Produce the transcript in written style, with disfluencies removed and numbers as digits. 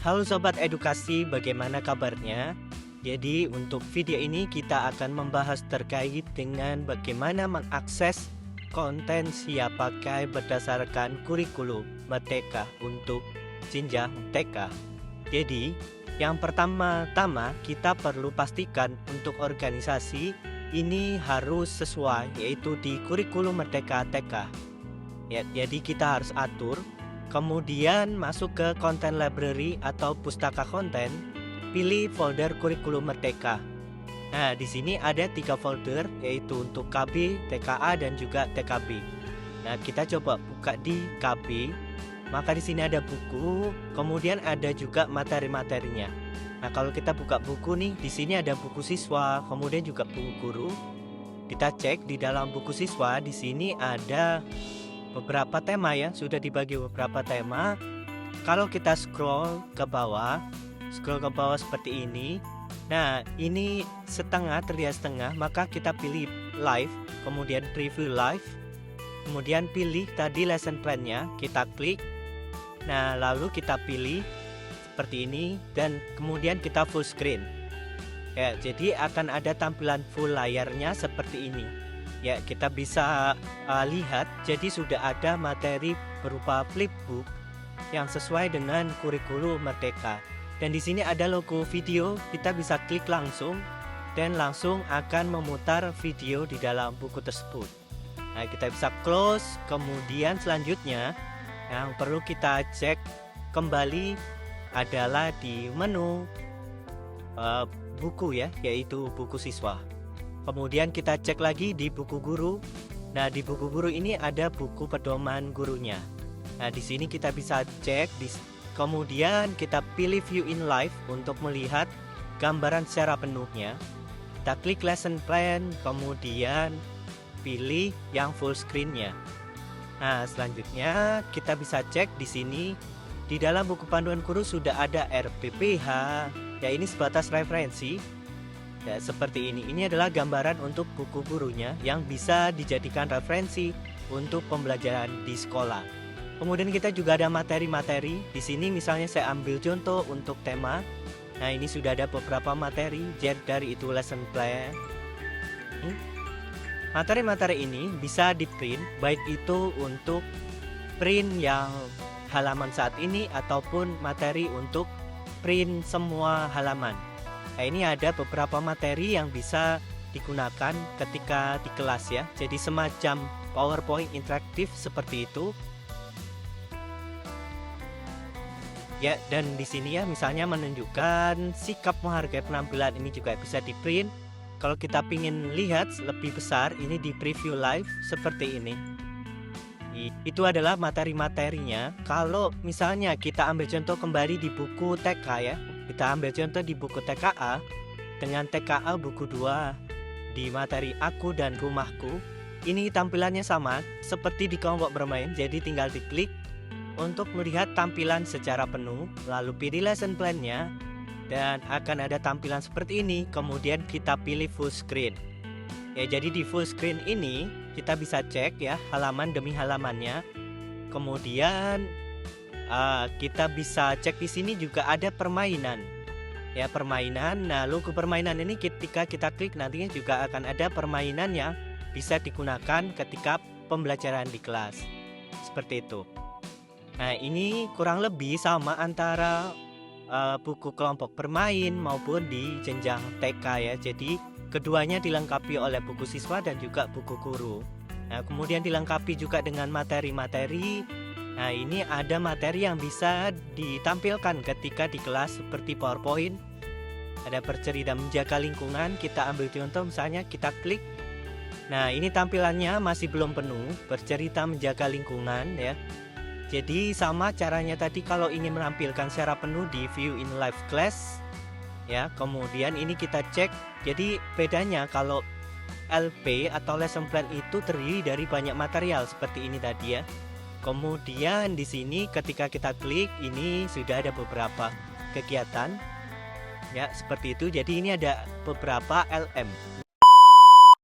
Halo Sobat Edukasi, bagaimana kabarnya? Jadi untuk video ini kita akan membahas terkait dengan bagaimana mengakses konten siap pakai berdasarkan kurikulum Merdeka untuk jenjang TK. Jadi yang pertama-tama kita perlu pastikan untuk organisasi ini harus sesuai, yaitu di kurikulum Merdeka TK. Ya, jadi kita harus atur. Kemudian masuk ke konten library atau pustaka konten, pilih folder kurikulum Merdeka. Nah, di sini ada 3 folder, yaitu untuk KB, TKA dan juga TKB. Nah, kita coba buka di KB. Maka di sini ada buku, kemudian ada juga materi-materinya. Nah, kalau kita buka buku nih, di sini ada buku siswa, kemudian juga buku guru. Kita cek di dalam buku siswa, di sini ada beberapa tema ya, sudah dibagi beberapa tema. Kalau kita scroll ke bawah seperti ini. Nah, ini setengah, terlihat setengah, maka kita pilih live, kemudian preview live, kemudian pilih tadi lesson plan-nya, kita klik. Nah, lalu kita pilih seperti ini dan kemudian kita full screen. Ya, jadi akan ada tampilan full layarnya seperti ini. Ya, kita bisa lihat, jadi sudah ada materi berupa flipbook yang sesuai dengan kurikulum Merdeka. Dan di sini ada logo video, kita bisa klik langsung dan langsung akan memutar video di dalam buku tersebut. Nah, kita bisa close. Kemudian selanjutnya yang perlu kita cek kembali adalah di menu buku ya, yaitu buku siswa. Kemudian kita cek lagi di buku guru. Nah, di buku guru ini ada buku pedoman gurunya. Nah, di sini kita bisa cek. Kemudian kita pilih view in live untuk melihat gambaran secara penuhnya. Kita klik lesson plan, kemudian pilih yang full screen-nya. Nah, selanjutnya kita bisa cek di sini. Di dalam buku panduan guru sudah ada RPPH. Ya, ini sebatas referensi. Ya, seperti ini. Ini adalah gambaran untuk buku gurunya yang bisa dijadikan referensi untuk pembelajaran di sekolah. Kemudian kita juga ada materi-materi. Di sini misalnya saya ambil contoh untuk tema. Nah, ini sudah ada beberapa materi dari itu lesson plan. Materi-materi ini bisa di-print, baik itu untuk print yang halaman saat ini ataupun materi untuk print semua halaman. Nah, ini ada beberapa materi yang bisa digunakan ketika di kelas ya. Jadi semacam PowerPoint interaktif seperti itu. Ya, dan di sini ya misalnya menunjukkan sikap menghargai penampilan, ini juga bisa di-print. Kalau kita ingin lihat lebih besar, ini di preview live seperti ini. Itu adalah materi-materinya. Kalau misalnya kita ambil contoh kembali di buku TK ya. Kita ambil contoh di buku TKA dengan TKA buku 2 di materi aku dan rumahku. Ini tampilannya sama seperti di kelompok bermain, jadi tinggal diklik untuk melihat tampilan secara penuh, lalu pilih lesson plan-nya dan akan ada tampilan seperti ini. Kemudian kita pilih full screen. Ya, jadi di full screen ini kita bisa cek ya halaman demi halamannya. Kemudian kita bisa cek di sini juga ada permainan. Ya, permainan. Nah, logo permainan ini ketika kita klik nantinya juga akan ada permainan yang bisa digunakan ketika pembelajaran di kelas. Seperti itu. Nah, ini kurang lebih sama antara buku kelompok bermain maupun di jenjang TK ya. Jadi keduanya dilengkapi oleh buku siswa dan juga buku guru. Nah, kemudian dilengkapi juga dengan materi-materi. Nah, ini ada materi yang bisa ditampilkan ketika di kelas seperti PowerPoint. Ada bercerita menjaga lingkungan. Kita ambil contoh misalnya kita klik. Nah, ini tampilannya masih belum penuh, bercerita menjaga lingkungan ya. Jadi sama caranya tadi kalau ingin menampilkan secara penuh di view in live class. Ya, kemudian ini kita cek. Jadi bedanya kalau LP atau lesson plan itu terdiri dari banyak material seperti ini tadi ya. Kemudian di sini ketika kita klik ini sudah ada beberapa kegiatan ya seperti itu. Jadi ini ada beberapa LM.